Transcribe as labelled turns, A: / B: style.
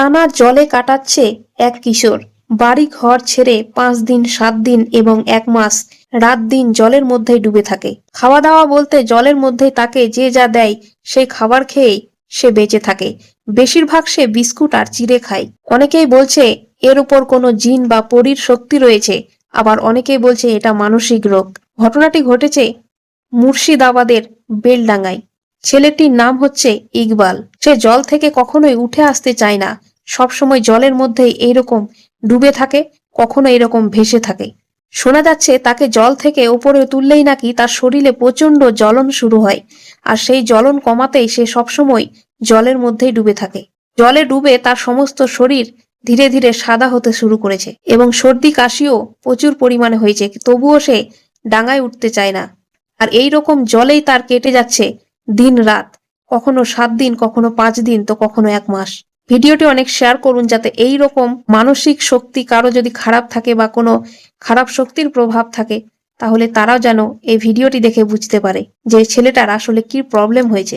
A: টানা জলে কাটাচ্ছে এক কিশোর। বাড়ি ঘর ছেড়ে 5 দিন, 7 দিন এবং 1 মাস রাত দিন জলের মধ্যেই ডুবে থাকে। খাওয়া দাওয়া বলতে জলের মধ্যেই তাকে যে যা দেয় সেই খাবার খেয়েই সে বেঁচে থাকে। বেশিরভাগ সে বিস্কুট আর চিড়ে খায়। অনেকেই বলছে এর উপর কোনো জিন বা পরীর শক্তি রয়েছে, আবার অনেকেই বলছে এটা মানসিক রোগ। ঘটনাটি ঘটেছে মুর্শিদাবাদের বেলডাঙ্গায়। ছেলেটির নাম হচ্ছে ইকবাল। সে জল থেকে কখনোই উঠে আসতে চায় না, সবসময় জলের মধ্যেই এইরকম ডুবে থাকে, কখনো এরকম ভেসে থাকে। শোনা যাচ্ছে তাকে জল থেকে উপরে তুললেই নাকি তার শরীরে প্রচন্ড জ্বলন শুরু হয়, আর সেই জ্বলন কমাতেই সে সবসময় জলের মধ্যেই ডুবে থাকে। জলে ডুবে তার সমস্ত শরীর ধীরে ধীরে সাদা হতে শুরু করেছে এবং সর্দি কাশিও প্রচুর পরিমাণে হয়েছে, তবুও সে ডাঙায় উঠতে চায় না। আর এই রকম জলেই তার কেটে যাচ্ছে দিন রাত, কখনো 7 দিন, কখনো 5 দিন, তো কখনো 1 মাস। ভিডিওটি অনেক শেয়ার করুন যাতে এই রকম মানসিক শক্তি কারো যদি খারাপ থাকে বা কোনো খারাপ শক্তির প্রভাব থাকে, তাহলে তারাও যেন এই ভিডিওটি দেখে বুঝতে পারে যে ছেলেটার আসলে কি প্রবলেম হয়েছে।